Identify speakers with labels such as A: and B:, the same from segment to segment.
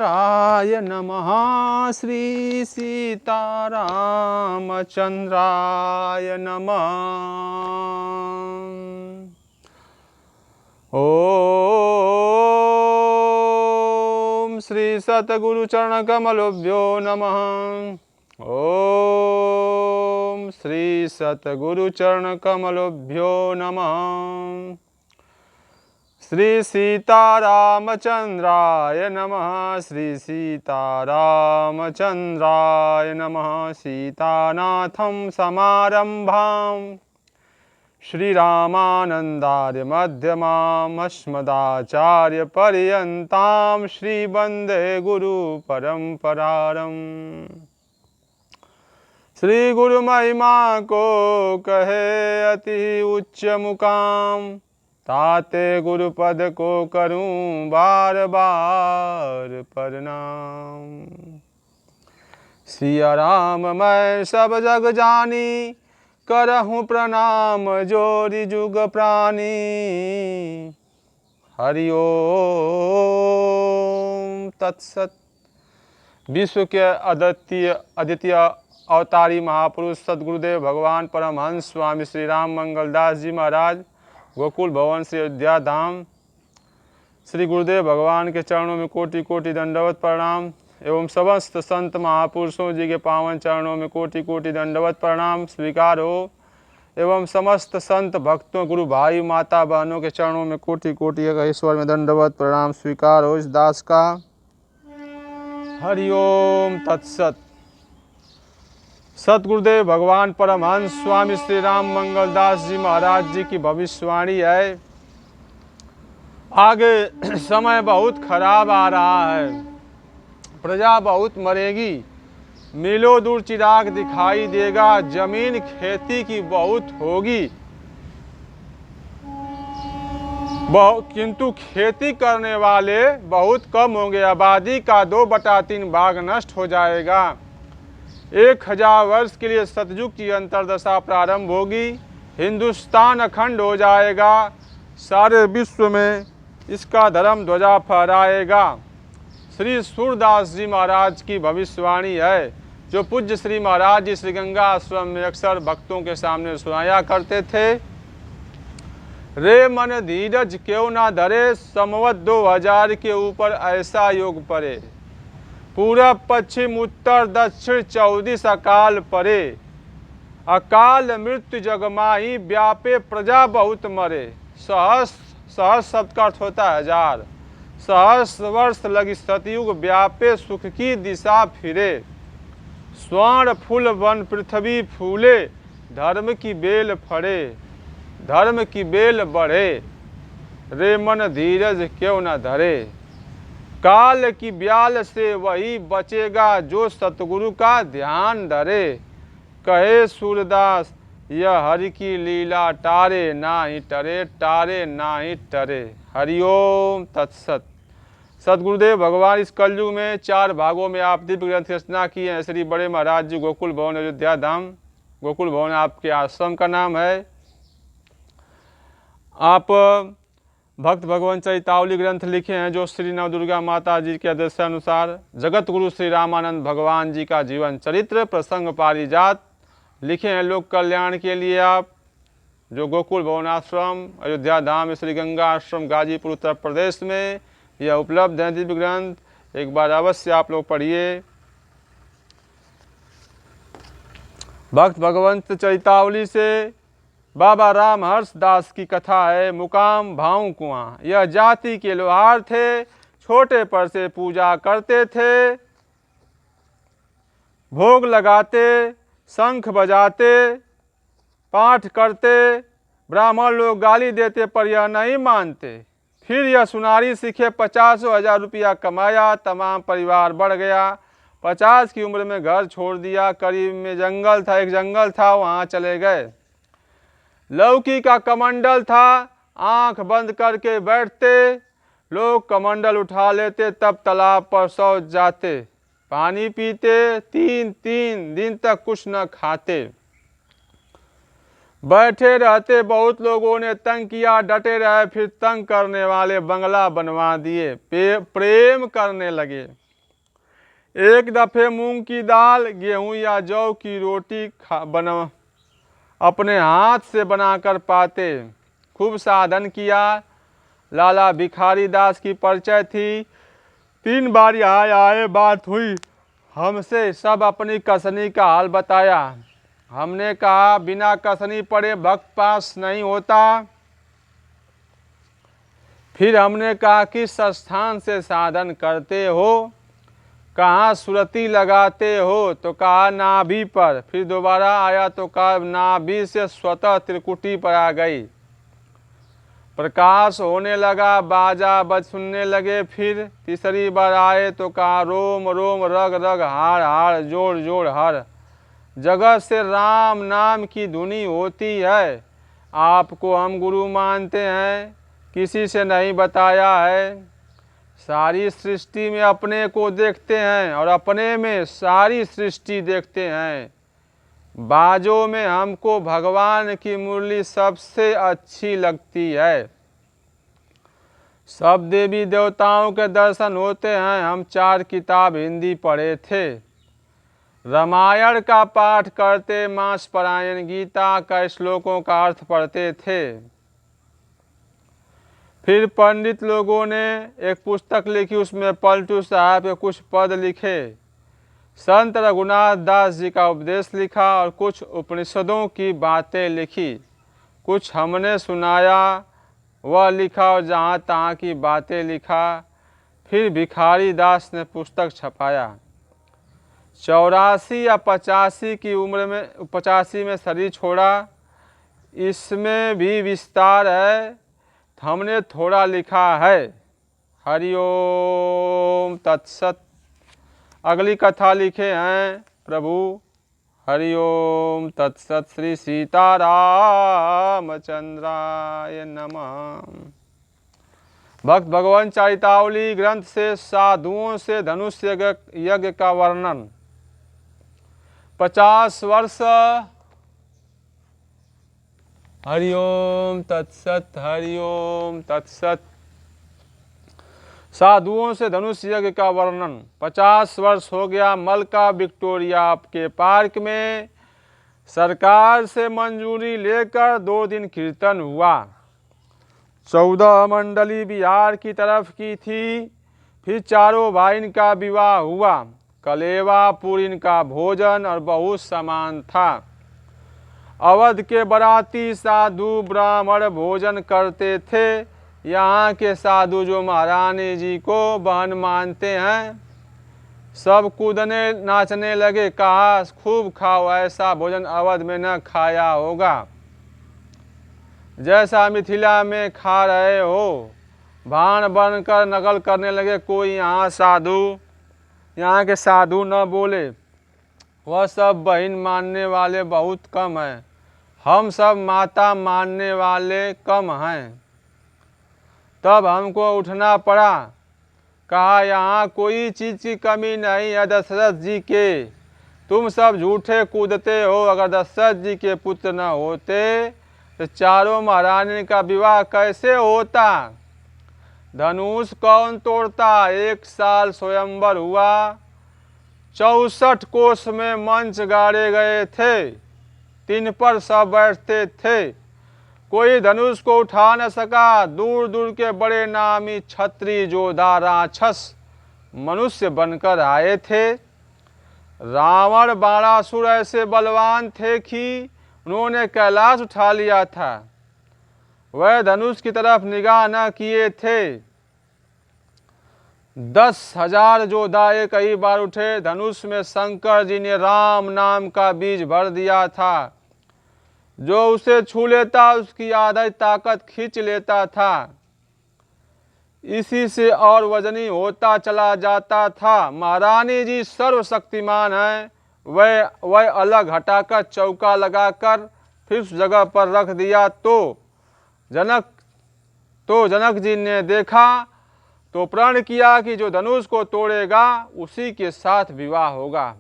A: सीतारामचंद्राय नमः। श्री सीतारामचंद्राय नमः। ओम श्री सतगुरु चरण कमलोभ्यो नमः। ओम श्री सतगुरु चरण कमलोभ्यो नमः। श्री सीतारामचंद्राय नमः। श्री सीतारामचंद्राय नमः। सीतानाथं समारंभां श्रीरामानन्दार्य मध्यमाम् अस्मदाचार्य पर्यन्तां श्रीवन्दे गुरु परम्परारम्। श्री गुरु महिमा को कहे अति उच्च मुकाम, ताते गुरुपद को करूं बार बार प्रणाम। सिया राम मैं सब जग जानी, करहूं प्रणाम जोरी जुग प्राणी। हरि ओम तत्सत। विश्व के अद्वितीय अवतारी महापुरुष सदगुरुदेव भगवान परमहंस स्वामी श्री राम मंगलदास जी महाराज, गोकुल भवन श्री अयोध्या धाम, श्री गुरुदेव भगवान के चरणों में कोटि कोटि दंडवत प्रणाम एवं समस्त संत महापुरुषों जी के पावन चरणों में कोटि कोटि दंडवत प्रणाम स्वीकार हो एवं समस्त संत भक्तों, गुरु भाई, माता बहनों के चरणों में कोटि कोटि ईश्वर में दंडवत प्रणाम स्वीकार हो इस दास का। हरि ओम तत्सत। सतगुरुदेव भगवान परमहंस स्वामी श्री राम मंगलदास जी महाराज जी की भविष्यवाणी है। आगे समय बहुत खराब आ रहा है, प्रजा बहुत मरेगी, मीलों दूर चिराग दिखाई देगा, जमीन खेती की बहुत होगी, किंतु खेती करने वाले बहुत कम होंगे। आबादी का 2/3 भाग नष्ट हो जाएगा। 1000 वर्ष के लिए सतयुग की अंतर्दशा प्रारंभ होगी। हिंदुस्तान अखंड हो जाएगा, सारे विश्व में इसका धर्म ध्वजा फहराएगा। श्री सूरदास जी महाराज की भविष्यवाणी है, जो पूज्य श्री महाराज जी श्री गंगा आश्रम में अक्सर भक्तों के सामने सुनाया करते थे। रे मन धीरज क्यों ना धरे, संवत 2000 के ऊपर ऐसा योग पड़े। पूरब पश्चिम उत्तर दक्षिण 34 अकाल परे। अकाल मृत्यु जगमाही, व्यापे प्रजा बहुत मरे। सहस्र शब्द का अर्थ होता है 1000। सहस्र वर्ष लगी सतयुग, व्यापे सुख की दिशा फिरे। स्वर्ण फूल वन पृथ्वी फूले, धर्म की बेल फड़े, धर्म की बेल बढ़े। रे मन धीरज क्यों न धरे, काल की ब्याल से वही बचेगा, जो सतगुरु का ध्यान धरे। कहे सूरदास यह हरि की लीला, टारे ना ही टरे, टारे ना ही टरे। हरिओम तत्सत। सतगुरुदेव भगवान इस कलयुग में 4 भागों में आप दिव्य ग्रंथ की रचना की है। श्री बड़े महाराज जी गोकुल भवन अयोध्या धाम, गोकुल भवन आपके आश्रम का नाम है। आप भक्त भगवान चरितावली ग्रंथ लिखे हैं, जो श्री नवदुर्गा माता जी के आदेशानुसार जगत गुरु श्री रामानंद भगवान जी का जीवन चरित्र, प्रसंग पारिजात लिखे हैं लोक कल्याण के लिए। आप जो गोकुल भवन आश्रम अयोध्या धाम श्री गंगा आश्रम गाजीपुर उत्तर प्रदेश में यह उपलब्ध है दिव्य ग्रंथ, एक बार अवश्य आप लोग पढ़िए। भक्त भगवंत चरितावली से बाबा राम हर्ष दास की कथा है। मुकाम भाऊ कुआं, यह जाति के लोहार थे, छोटे पर से पूजा करते थे, भोग लगाते, शंख बजाते, पाठ करते। ब्राह्मण लोग गाली देते पर यह नहीं मानते। फिर यह सुनारी सीखे, 50,000 रुपया कमाया, तमाम परिवार बढ़ गया। 50 की उम्र में घर छोड़ दिया। करीब में जंगल था, एक जंगल था, वहाँ चले गए। लौकी का कमंडल था, आंख बंद करके बैठते, लोग कमंडल उठा लेते, तब तालाब पर शौच जाते, पानी पीते, 3 दिन तक कुछ न खाते, बैठे रहते। बहुत लोगों ने तंग किया, डटे रहे, फिर तंग करने वाले बंगला बनवा दिए, प्रेम करने लगे। एक दफ़े मूंग की दाल, गेहूं या जौ की रोटी बना अपने हाथ से बनाकर पाते। खूब साधन किया। लाला भिखारी दास की परिचय थी। 3 बार यहाँ आए, बात हुई हमसे, सब अपनी कसनी का हाल बताया। हमने कहा बिना कसनी पड़े भक्त पास नहीं होता। फिर हमने कहा किस स्थान से साधन करते हो, कहाँ सुरती लगाते हो, तो कहा नाभि पर। फिर दोबारा आया तो कहा नाभि से स्वतः त्रिकुटी पर आ गई। प्रकाश होने लगा, बाजा बज सुनने लगे। फिर तीसरी बार आए तो कहा रोम रोम रग रग हाड़ हाड़ जोड़ जोड़ हर जगत से राम नाम की धुनी होती है। आपको हम गुरु मानते हैं, किसी से नहीं बताया है। सारी सृष्टि में अपने को देखते हैं और अपने में सारी सृष्टि देखते हैं। बाजों में हमको भगवान की मुरली सबसे अच्छी लगती है। सब देवी देवताओं के दर्शन होते हैं। हम 4 किताब हिंदी पढ़े थे। रामायण का पाठ करते, मास परायण, गीता का श्लोकों का अर्थ पढ़ते थे। फिर पंडित लोगों ने एक पुस्तक लिखी, उसमें पलटू साहब के कुछ पद लिखे। संत रघुनाथ दास जी का उपदेश लिखा और कुछ उपनिषदों की बातें लिखी। कुछ हमने सुनाया, वह लिखा और जहाँ तहाँ की बातें लिखा। फिर भिखारी दास ने पुस्तक छपाया। 84 या 85 की उम्र में 85 में शरीर छोड़ा। इसमें भी विस्तार है, हमने थोड़ा लिखा है। हरिओम तत्सत। अगली कथा लिखे हैं प्रभु। हरिओम तत्सत। श्री सीतारामचंद्राय नमः। भक्त भगवान चरितावली ग्रंथ से साधुओं से धनुष यज्ञ का वर्णन। 50 वर्ष। हरिओम तत्सत, हरिओम तत्सत। साधुओं से धनुष यज्ञ का वर्णन। 50 वर्ष हो गया। मलका विक्टोरिया के पार्क में सरकार से मंजूरी लेकर 2 दिन कीर्तन हुआ। 14 मंडली बिहार की तरफ की थी। फिर चारों भाई का विवाह हुआ। कलेवा पूरी का भोजन और बहुत सामान था। अवध के बराती साधु ब्राह्मण भोजन करते थे। यहाँ के साधु जो महारानी जी को बहन मानते हैं, सब कूदने नाचने लगे। कहा खूब खाओ, ऐसा भोजन अवध में न खाया होगा जैसा मिथिला में खा रहे हो। भान बनकर नकल करने लगे। कोई यहाँ के साधु न बोले। वह सब बहन मानने वाले बहुत कम हैं। हम सब माता मानने वाले कम हैं। तब हमको उठना पड़ा। कहा यहाँ कोई चीज़ की कमी नहीं है दशरथ जी के, तुम सब झूठे कूदते हो। अगर दशरथ जी के पुत्र न होते तो चारों महारानी का विवाह कैसे होता? धनुष कौन तोड़ता? 1 साल स्वयंवर हुआ। 64 कोस में मंच गाड़े गए थे। 3 पर सब बैठते थे। कोई धनुष को उठा न सका। दूर दूर के बड़े नामी क्षत्रिय योद्धा राक्षस मनुष्य बनकर आए थे। रावण बाणासुर ऐसे बलवान थे कि उन्होंने कैलाश उठा लिया था। वह धनुष की तरफ निगाह न किए थे। 10,000 योद्धा एक ही बार उठे। धनुष में शंकर जी ने राम नाम का बीज भर दिया था। जो उसे छू लेता उसकी आधी ताकत खींच लेता था। इसी से और वजनी होता चला जाता था। महारानी जी सर्वशक्तिमान हैं। वह अलग हटाकर चौका लगाकर फिर उस जगह पर रख दिया। तो जनक जी ने देखा तो प्रण किया कि जो धनुष को तोड़ेगा उसी के साथ विवाह होगा।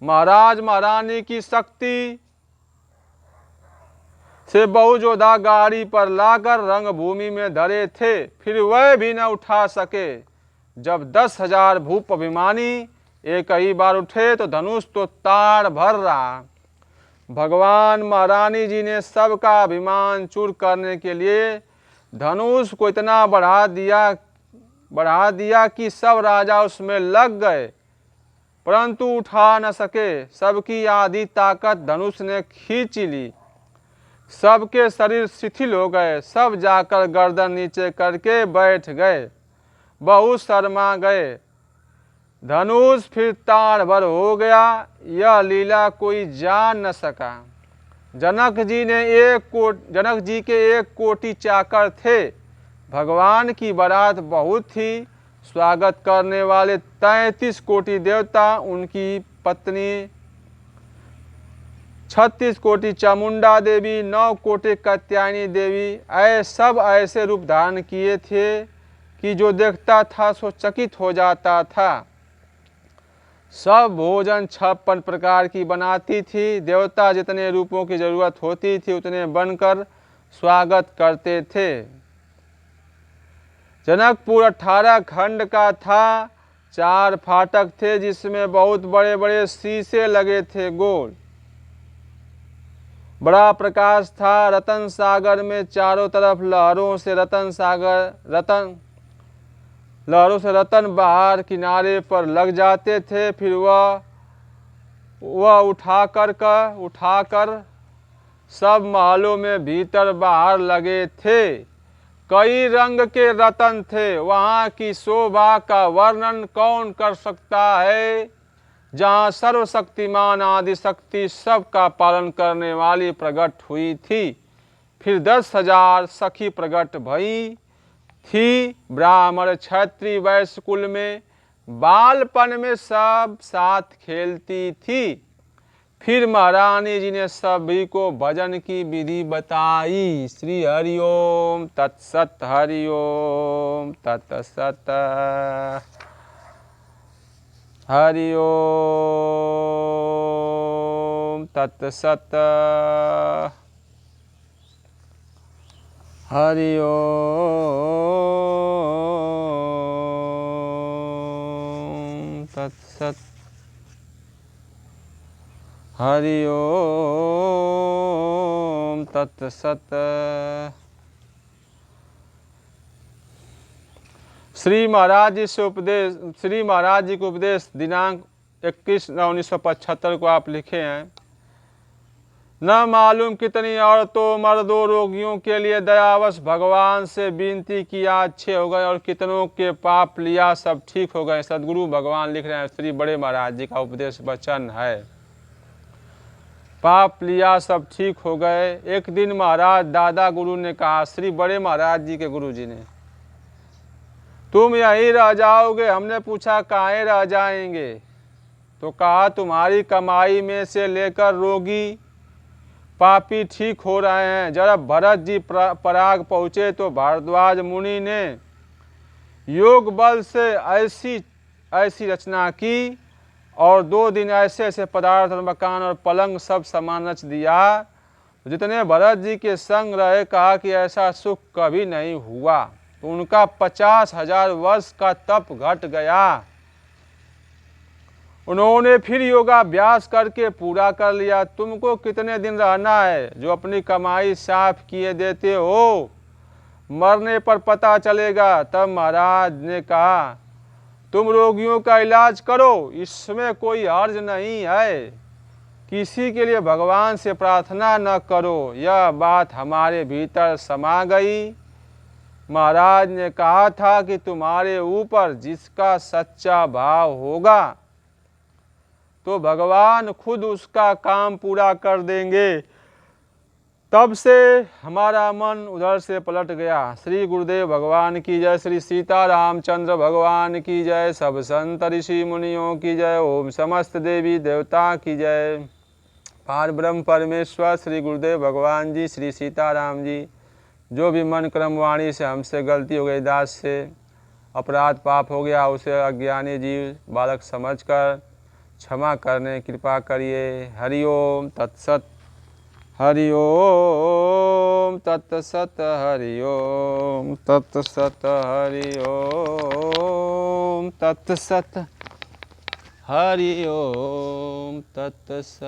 A: महाराज महारानी की शक्ति से बहु योद्धा गाड़ी पर लाकर रंगभूमि में धरे थे। फिर वह भी न उठा सके। जब 10,000 भूप अभिमानी एक ही बार उठे तो धनुष तो तार भर रहा। भगवान महारानी जी ने सबका अभिमान चूर करने के लिए धनुष को इतना बढ़ा दिया कि सब राजा उसमें लग गए, परंतु उठा न सके। सबकी आधी ताकत धनुष ने खींच ली। सबके शरीर शिथिल हो गए। सब जाकर गर्दन नीचे करके बैठ गए, बहुत शर्मा गए। धनुष फिर ताड़ भर हो गया। यह लीला कोई जान न सका। जनक जी के 1 कोटि चाकर थे। भगवान की बारात बहुत थी। स्वागत करने वाले 33 कोटि देवता, उनकी पत्नी 36 कोटि चामुंडा देवी, 9 कोटि कात्यायनी देवी, सब ऐसे रूप धारण किए थे कि जो देखता था सो चकित हो जाता था। सब भोजन 56 प्रकार की बनाती थी। देवता जितने रूपों की जरूरत होती थी उतने बनकर स्वागत करते थे। जनकपुर 18 खंड का था। 4 फाटक थे जिसमें बहुत बड़े बड़े शीशे लगे थे। गोल बड़ा प्रकाश था। रतन सागर में चारों तरफ लहरों से रतन बाहर किनारे पर लग जाते थे। फिर वह उठाकर सब महलों में भीतर बाहर लगे थे। कई रंग के रतन थे। वहाँ की शोभा का वर्णन कौन कर सकता है। जहाँ सर्वशक्तिमान आदि शक्ति सबका पालन करने वाली प्रकट हुई थी। फिर 10,000 सखी प्रकट भई थी। ब्राह्मण क्षत्रिय वैश्य कुल में बालपन में सब साथ खेलती थी। फिर महारानी जी ने सभी को भजन की विधि बताई। श्री हरिओम तत्सत। हरिओम तत्सत। हरिओम तत्सत। हरिओम तत्सत। हरिओम तत्सत। श्री महाराज जी को उपदेश दिनांक 21/9/1975 को आप लिखे हैं। न मालूम कितनी औरतों मर्दों रोगियों के लिए दयावश भगवान से विनती किया, अच्छे हो गए, और कितनों के पाप लिया, सब ठीक हो गए। सदगुरु भगवान लिख रहे हैं। श्री बड़े महाराज जी का उपदेश वचन है। पाप लिया, सब ठीक हो गए। एक दिन महाराज दादा गुरु ने कहा, श्री बड़े महाराज जी के गुरु जी ने, तुम यहीं रह जाओगे? हमने पूछा काहे रह जाएंगे? तो कहा तुम्हारी कमाई में से लेकर रोगी पापी ठीक हो रहे हैं। जब भरत जी पराग पहुँचे तो भारद्वाज मुनि ने योग बल से ऐसी रचना की और 2 दिन ऐसे पदार्थ और मकान और पलंग सब सामान रच दिया। जितने भरत जी के संग रहे कहा कि ऐसा सुख कभी नहीं हुआ। तो उनका 50,000 वर्ष का तप घट गया। उन्होंने फिर योगाभ्यास करके पूरा कर लिया। तुमको कितने दिन रहना है जो अपनी कमाई साफ किए देते हो? मरने पर पता चलेगा। तब महाराज ने कहा, तुम रोगियों का इलाज करो, इसमें कोई हर्ज नहीं है। किसी के लिए भगवान से प्रार्थना न करो। यह बात हमारे भीतर समा गई। महाराज ने कहा था कि तुम्हारे ऊपर जिसका सच्चा भाव होगा तो भगवान खुद उसका काम पूरा कर देंगे। तब से हमारा मन उधर से पलट गया। श्री गुरुदेव भगवान की जय। श्री सीता रामचंद्र भगवान की जय। सब संत ऋषि मुनियों की जय। ओम समस्त देवी देवता की जय। पार ब्रह्म परमेश्वर श्री गुरुदेव भगवान जी, श्री सीताराम जी, जो भी मन क्रम वाणी से हमसे गलती हो गई, दास से अपराध पाप हो गया, उसे अज्ञानी जीव बालक समझकर क्षमा करने कृपा करिए। हरिओम तत्सत। हरिओम तत्सत। हरिओम तत्सत। हरिओम तत्सत। हरि ओम तत्सत्।